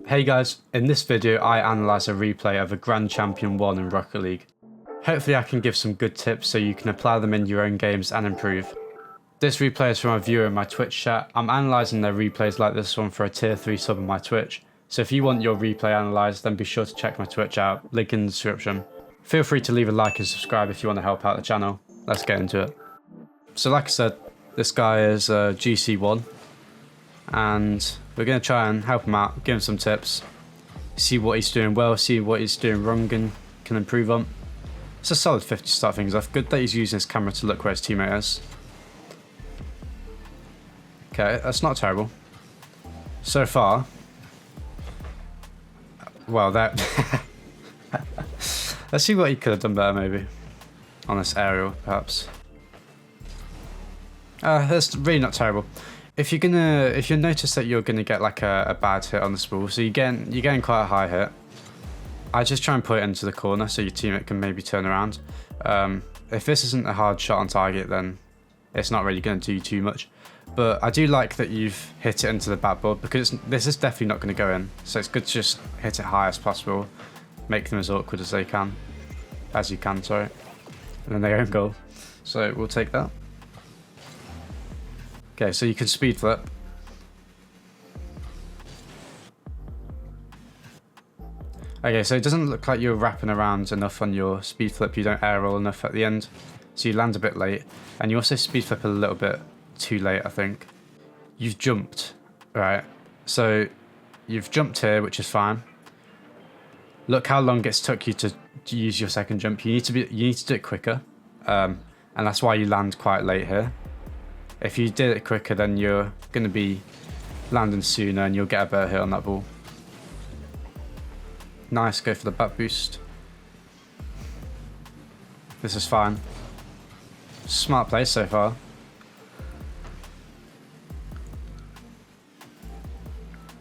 Hey guys, in this video I analyse a replay of a Grand Champion 1 in Rocket League. Hopefully I can give some good tips so you can apply them in your own games and improve. This replay is from a viewer in my Twitch chat. I'm analysing their replays like this one for a tier 3 sub on my Twitch, so if you want your replay analysed then be sure to check my Twitch out, link in the description. Feel free to leave a like and subscribe if you want to help out the channel. Let's get into it. So like I said, this guy is GC1 and we're going to try and help him out, give him some tips, see what he's doing well, see what he's doing wrong and can improve on. It's a solid 50 to start things off. Good that he's using his camera to look where his teammate is. Okay, that's not terrible. So far, well, that let's see what he could have done better maybe on this aerial, perhaps. That's really not terrible. If you notice that you're gonna get like a bad hit on this ball, so you're getting quite a high hit, I just try and put it into the corner so your teammate can maybe turn around. If this isn't a hard shot on target, then it's not really going to do too much. But I do like that you've hit it into the backboard because this is definitely not going to go in. So it's good to just hit it high as possible, make them as awkward as you can, sorry. And then they own goal. So we'll take that. Okay, so you can speed flip. Okay, so it doesn't look like you're wrapping around enough on your speed flip. You don't air roll enough at the end, so you land a bit late. And you also speed flip a little bit too late, I think. You've jumped, right? So you've jumped here, which is fine. Look how long it's took you to use your second jump. You need to do it quicker, and that's why you land quite late here. If you did it quicker, then you're going to be landing sooner and you'll get a better hit on that ball. Nice, go for the back boost. This is fine. Smart play so far.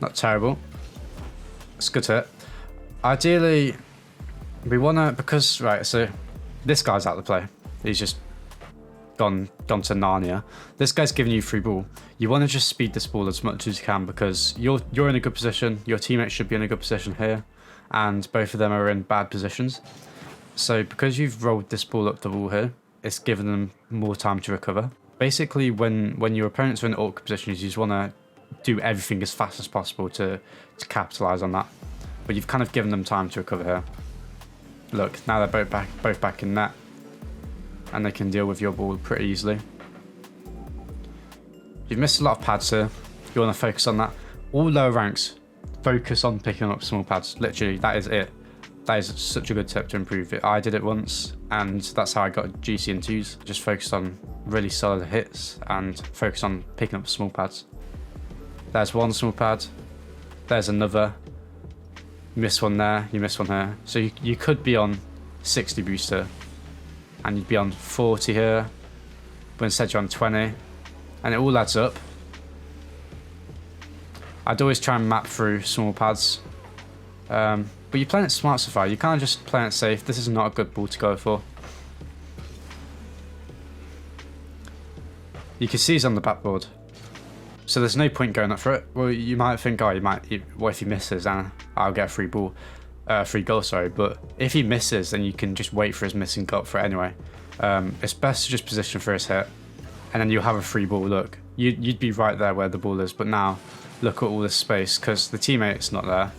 Not terrible. It's good hit. Ideally, we want to, because, right, so this guy's out of the play. He's just gone to Narnia. This guy's giving you free ball. You want to just speed this ball as much as you can because you're in a good position. Your teammate should be in a good position here, and both of them are in bad positions. So because you've rolled this ball up the wall here, it's given them more time to recover. Basically, when your opponents are in awkward positions, you just want to do everything as fast as possible to capitalize on that. But you've kind of given them time to recover here. Look, now they're both back in net, and they can deal with your ball pretty easily. You've missed a lot of pads here. You want to focus on that. All lower ranks, focus on picking up small pads. Literally, that is it. That is such a good tip to improve it. I did it once, and that's how I got GC and 2s. Just focused on really solid hits and focus on picking up small pads. There's one small pad. There's another. You miss one there. You miss one here. So you could be on 60 booster, and you'd be on 40 here, but instead you're on 20, and it all adds up. I'd always try and map through small pads, but you're playing it smart so far. You can't just play it safe. This is not a good ball to go for. You can see he's on the backboard, so there's no point going up for it. Well, you might think, oh, what if he misses and I'll get a free ball. Free goal, sorry, but if he misses, then you can just wait for his missing gut for it anyway. It's best to just position for his hit, and then you'll have a free ball. Look, you'd be right there where the ball is, but now look at all this space because the teammate's not there,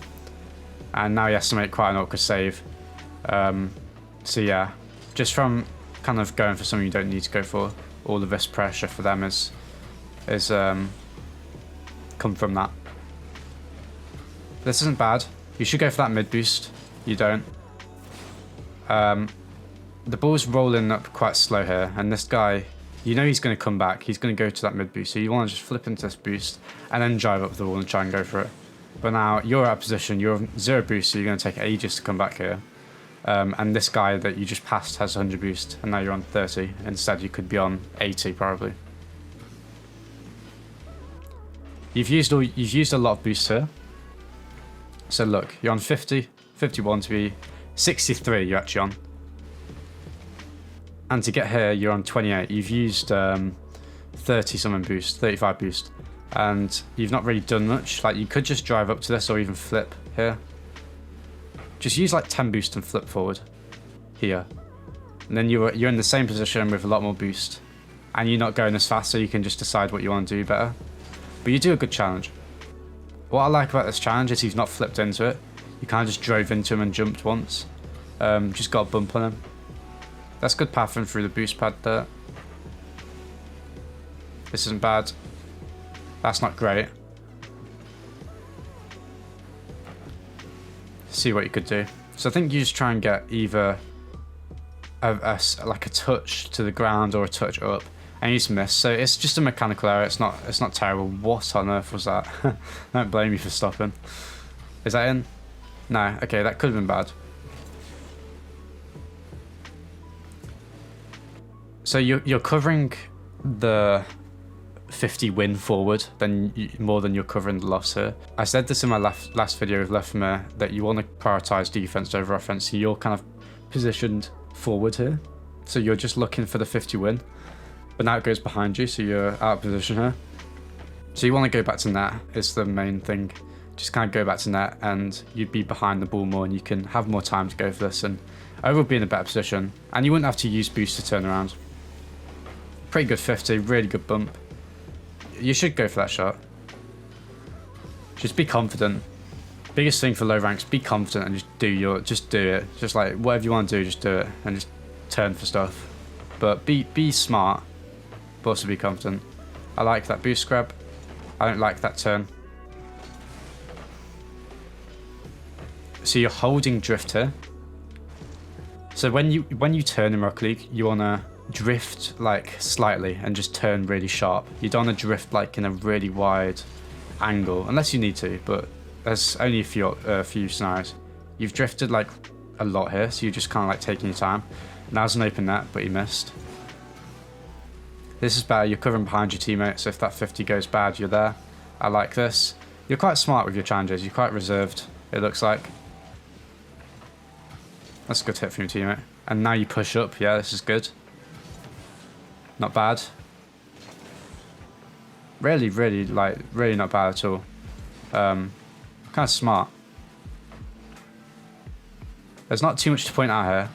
and now he has to make quite an awkward save. So yeah, just from kind of going for something you don't need to go for, all of this pressure for them is come from that. This isn't bad. You should go for that mid boost. You don't. The ball's rolling up quite slow here, and this guy, you know he's going to come back. He's going to go to that mid boost, so you want to just flip into this boost and then drive up the wall and try and go for it. But now you're out of position. You're 0 boost, so you're going to take ages to come back here. And this guy that you just passed has 100 boost, and now you're on 30. Instead, you could be on 80 probably. You've used a lot of boost here. So look, you're on 50, 51 to be 63 you're actually on. And to get here, you're on 28. You've used 30 something boost, 35 boost. and you've not really done much. Like, you could just drive up to this or even flip here. Just use like 10 boost and flip forward here. And then you're in the same position with a lot more boost. And you're not going as fast, so you can just decide what you want to do better. But you do a good challenge. What I like about this challenge is he's not flipped into it. You kind of just drove into him and jumped once. Just got a bump on him. That's good pathing through the boost pad there. This isn't bad. That's not great. See what you could do. So I think you just try and get either like a touch to the ground or a touch up, and you just miss. So it's just a mechanical error. It's not terrible. What on earth was that? Don't blame you for stopping. Is that in? No. Okay, that could have been bad. So you're covering the 50 win forward more than you're covering the loss here. I said this in my last video with Lefmer that you want to prioritize defense over offense. So you're kind of positioned forward here. So you're just looking for the 50 win. But now it goes behind you, so you're out of position here. So you want to go back to net is the main thing. Just kind of go back to net and you'd be behind the ball more and you can have more time to go for this and overall be in a better position. And you wouldn't have to use boost to turn around. Pretty good 50, really good bump. You should go for that shot. Just be confident. Biggest thing for low ranks, be confident and just do it. Just like whatever you want to do, just do it and just turn for stuff. But be smart, but also be confident. I like that boost grab. I don't like that turn. So you're holding drift here. So when you turn in Rocket League, you wanna drift like slightly and just turn really sharp. You don't want to drift like in a really wide angle unless you need to, but there's only a few scenarios. You've drifted like a lot here, so you're just kind of like taking your time. Now it's an open net, but you missed. This is better. You're covering behind your teammates, so if that 50 goes bad, you're there. I like this. You're quite smart with your challenges. You're quite reserved, it looks like. That's a good hit from your teammate. And now you push up. Yeah, this is good. Not bad. Really not bad at all. Kind of smart. There's not too much to point out here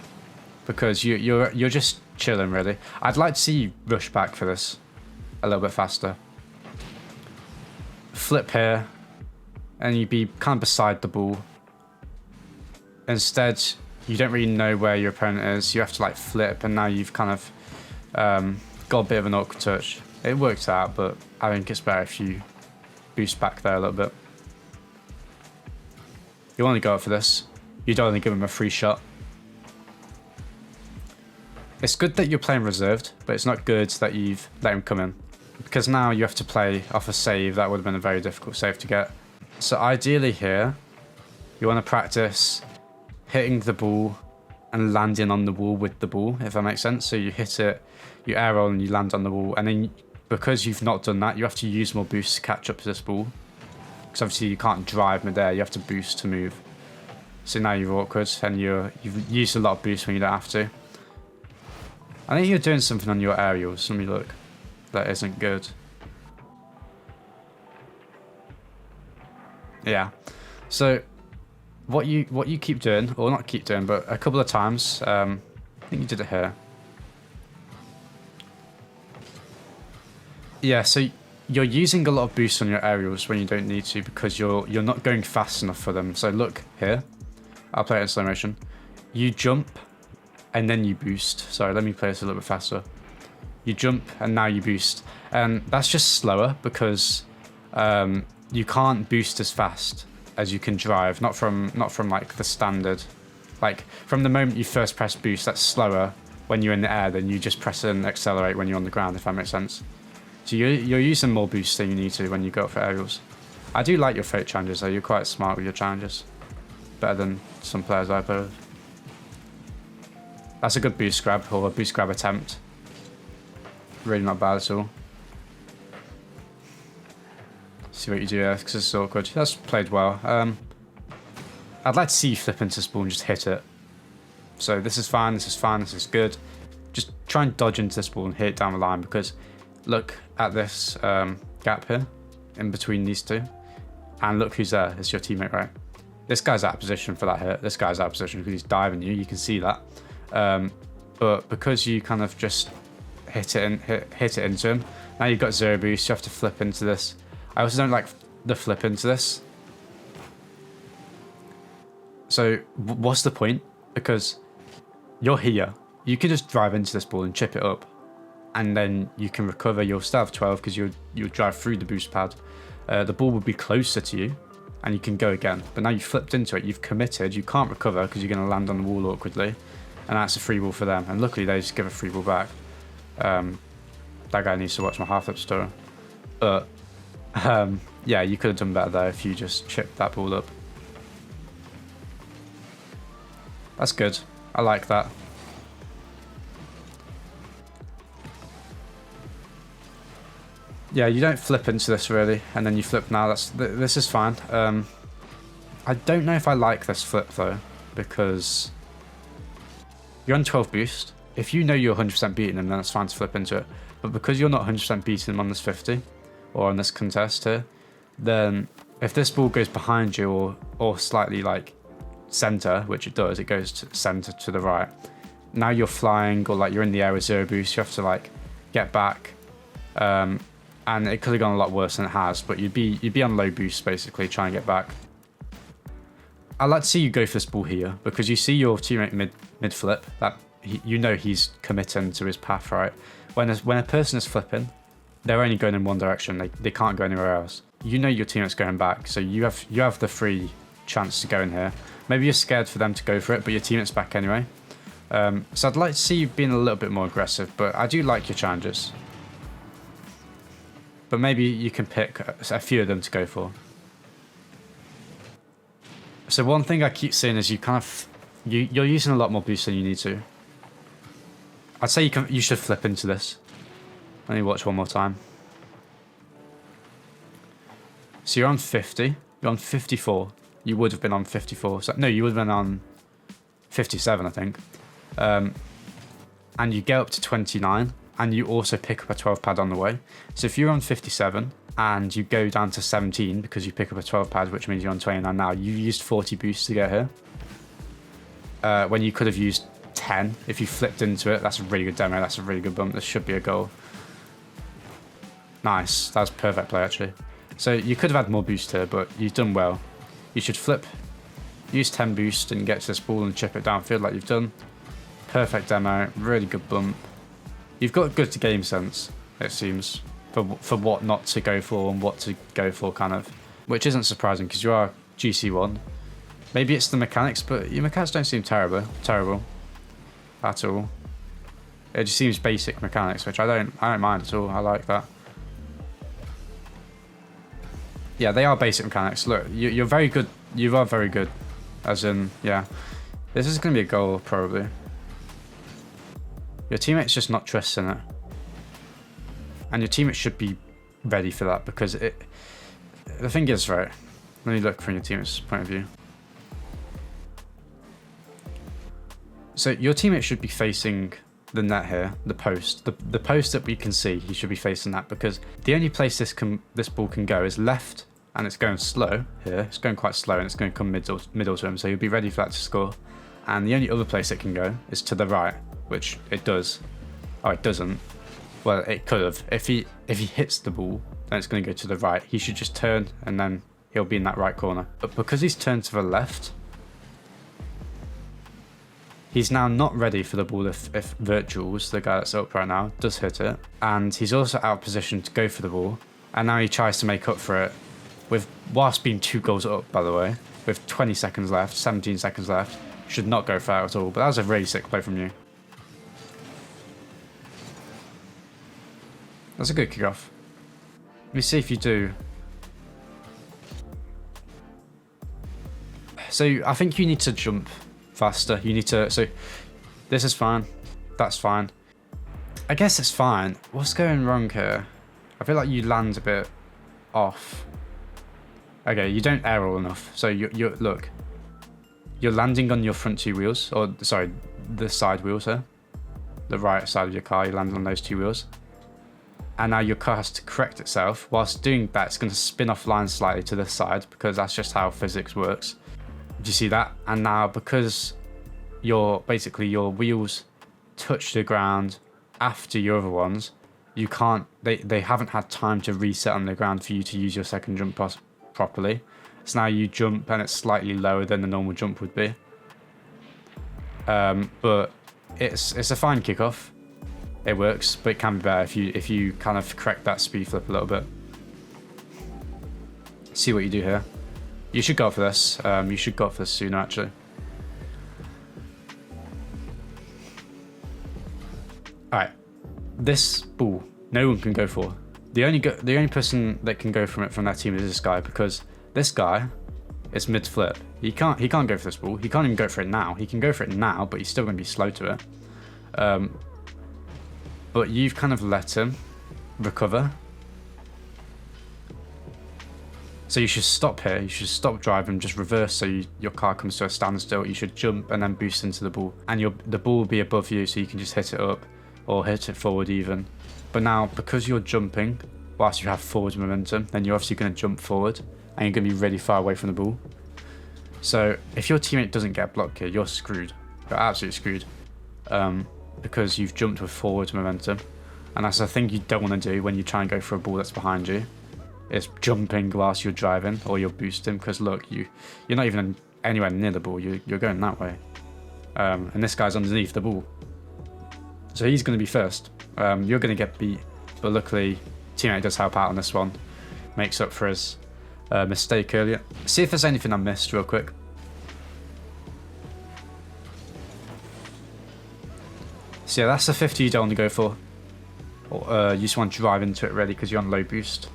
because you're just chilling really. I'd like to see you rush back for this a little bit faster. Flip here, and you'd be kind of beside the ball. Instead, you don't really know where your opponent is. You have to like flip, and now you've kind of got a bit of an awkward touch. It works out, but I think it's better if you boost back there a little bit. You want to go up for this. You don't want to give him a free shot. It's good that you're playing reserved, but it's not good that you've let him come in. Because now you have to play off a save. That would have been a very difficult save to get. So ideally here, you want to practice hitting the ball and landing on the wall with the ball, if that makes sense. So you hit it, you air roll and you land on the wall. And then because you've not done that, you have to use more boost to catch up to this ball. Because obviously you can't drive midair, you have to boost to move. So now you're awkward and you've used a lot of boost when you don't have to. I think you're doing something on your aerials. Let me look. That isn't good. Yeah. So what you keep doing, or not keep doing, but a couple of times, I think you did it here. Yeah, so you're using a lot of boost on your aerials when you don't need to because you're not going fast enough for them. So look here. I'll play it in slow motion. You jump and then you boost. Sorry, let me play this a little bit faster. You jump and now you boost. And that's just slower because you can't boost as fast as you can drive. Not from like the standard. Like from the moment you first press boost, that's slower when you're in the air than you just press and accelerate when you're on the ground, if that makes sense. So you're using more boost than you need to when you go for aerials. I do like your fake challenges though. You're quite smart with your challenges. Better than some players I play with. That's a good boost grab, or a boost grab attempt. Really not bad at all. See what you do there, because it's awkward. That's played well. I'd like to see you flip into this ball and just hit it. So this is fine, this is fine, this is good. Just try and dodge into this ball and hit it down the line, because look at this gap here. in between these two. And look who's there. It's your teammate, right? This guy's out of position for that hit. This guy's out of position because he's diving you. You can see that. But because you kind of just hit it into him, now you've got 0 boost. You have to flip into this. I also don't like the flip into this. So what's the point? Because you're here. You can just drive into this ball and chip it up. And then you can recover. You'll still have 12 because you'll drive through the boost pad. The ball will be closer to you and you can go again. But now you've flipped into it. You've committed. You can't recover because you're going to land on the wall awkwardly. And that's a free ball for them. And luckily they just give a free ball back. That guy needs to watch my half flip story. But yeah, you could have done better there if you just chipped that ball up. That's good. I like that. Yeah, you don't flip into this really, and then you flip now. This is fine. I don't know if I like this flip though, because you're on 12 boost. If you know you're 100% beating him, then it's fine to flip into it. But because you're not 100% beating him on this 50 or on this contest here, then if this ball goes behind you or slightly like center, which it does, it goes to center to the right. Now you're flying or like you're in the air with 0 boost. You have to like get back. And it could have gone a lot worse than it has, but you'd be on low boost basically trying to get back. I'd like to see you go for this ball here because you see your teammate mid flip. That you know he's committing to his path, right? When a person is flipping, they're only going in one direction. They can't go anywhere else. You know your teammate's going back, so you have the free chance to go in here. Maybe you're scared for them to go for it, but your teammate's back anyway. So I'd like to see you being a little bit more aggressive, but I do like your challenges. But maybe you can pick a few of them to go for. So one thing I keep seeing is you're using a lot more boost than you need to. I'd say you should flip into this. Let me watch one more time. So you're on 50. You're on 54. You would have been on 54. So, no, you would have been on 57, I think. And you get up to 29. And you also pick up a 12 pad on the way. So if you're on 57 and you go down to 17 because you pick up a 12 pad, which means you're on 29 now, you used 40 boosts to get here. When you could have used 10 if you flipped into it. That's a really good demo. That's a really good bump. This should be a goal. Nice. That was perfect play, actually. So you could have had more boost here, but you've done well. You should flip, use 10 boost and get to this ball and chip it downfield like you've done. Perfect demo. Really good bump. You've got good game sense, it seems, for what not to go for and what to go for, kind of. Which isn't surprising because you are GC1. Maybe it's the mechanics, but your mechanics don't seem terrible at all. It just seems basic mechanics, which I don't mind at all. I like that. Yeah, they are basic mechanics. Look, you're very good. You are very good. As in, yeah. This is going to be a goal, probably. Your teammate's just not trusting it. And your teammate should be ready for that because the thing is, right, let me look from your teammate's point of view. So your teammate should be facing the net here, the post. The post that we can see, he should be facing that because the only place this ball can go is left and it's going slow here. It's going quite slow and it's going to come middle to him, so he'll be ready for that to score. And the only other place it can go is to the right, which it does. Oh, it doesn't. Well, it could have. If he hits the ball, then it's going to go to the right. He should just turn and then he'll be in that right corner. But because he's turned to the left, he's now not ready for the ball if Virtuals, the guy that's up right now, does hit it. And he's also out of position to go for the ball. And now he tries to make up for it whilst being 2 goals up, by the way, with 20 seconds left, 17 seconds left. Should not go for that at all, but that was a really sick play from you. That's a good kickoff. Let me see if you do. So I think you need to jump faster. You need to, so this is fine. That's fine. I guess it's fine. What's going wrong here? I feel like you land a bit off. Okay, you don't air all enough. So you look. You're landing on your front 2 wheels, or sorry, the side wheels here. The right side of your car, you land on those 2 wheels. And now your car has to correct itself. Whilst doing that, it's going to spin off line slightly to this side because that's just how physics works. Do you see that? And now because basically your wheels touch the ground after your other ones, you can't, they haven't had time to reset on the ground for you to use your second jump properly. So now you jump and it's slightly lower than the normal jump would be. But it's a fine kickoff. It works, but it can be better if you kind of correct that speed flip a little bit. See what you do here. You should go for this. You should go for this sooner, actually. All right, this ball, no one can go for. The only person that can go from it from their team is this guy, because this guy is mid flip. He can't go for this ball. He can't even go for it now. He can go for it now, but he's still going to be slow to it. But you've kind of let him recover. So you should stop here. You should stop driving, just reverse so your car comes to a standstill. You should jump and then boost into the ball. And the ball will be above you, so you can just hit it up or hit it forward even. But now, because you're jumping whilst you have forward momentum, then you're obviously going to jump forward and you're going to be really far away from the ball. So if your teammate doesn't get blocked here, you're screwed. You're absolutely screwed. Because you've jumped with forward momentum. And that's the thing you don't want to do when you try and go for a ball that's behind you. Is jumping whilst you're driving or you're boosting, because look, you're not even anywhere near the ball, you're going that way. And this guy's underneath the ball. So he's going to be first. You're going to get beat, but luckily teammate does help out on this one. Makes up for his mistake earlier. See if there's anything I missed real quick. So yeah, that's the 50 you don't want to go for. Or, you just want to drive into it really because you're on low boost.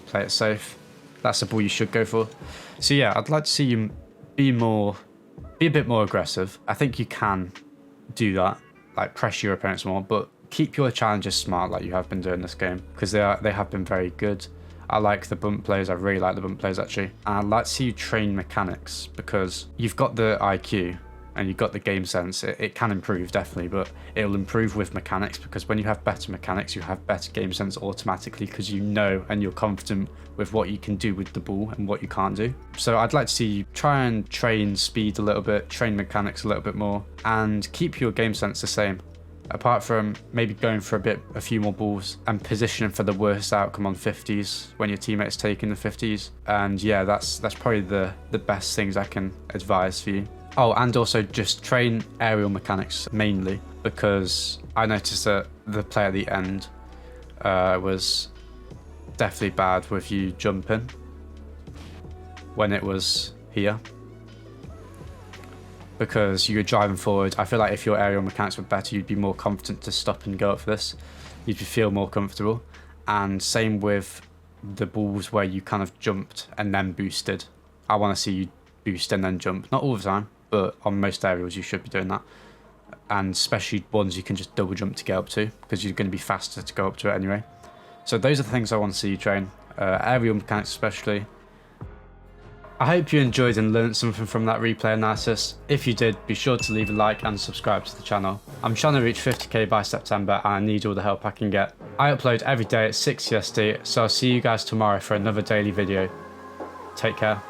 Play it safe. That's the ball you should go for. So yeah, I'd like to see you be a bit more aggressive. I think you can do that, like pressure your opponents more, but keep your challenges smart like you have been doing this game, because they have been very good. I like the bump plays. I really like the bump plays actually. And I'd like to see you train mechanics, because you've got the IQ and you've got the game sense. It can improve definitely, but it'll improve with mechanics, because when you have better mechanics, you have better game sense automatically, because you know and you're confident with what you can do with the ball and what you can't do. So I'd like to see you try and train speed a little bit, train mechanics a little bit more, and keep your game sense the same. Apart from maybe going for a few more balls and positioning for the worst outcome on 50s when your teammate's taking the 50s. And yeah, that's probably the best things I can advise for you. Oh, and also just train aerial mechanics mainly, because I noticed that the play at the end was definitely bad with you jumping when it was here. Because you're driving forward. I feel like if your aerial mechanics were better, you'd be more confident to stop and go up for this. You'd feel more comfortable. And same with the balls where you kind of jumped and then boosted. I want to see you boost and then jump. Not all the time, but on most aerials you should be doing that. And especially ones you can just double jump to get up to, because you're going to be faster to go up to it anyway. So those are the things I want to see you train. Aerial mechanics especially. I hope you enjoyed and learned something from that replay analysis. If you did, be sure to leave a like and subscribe to the channel. I'm trying to reach 50k by September and I need all the help I can get. I upload every day at 6 CST, so I'll see you guys tomorrow for another daily video. Take care.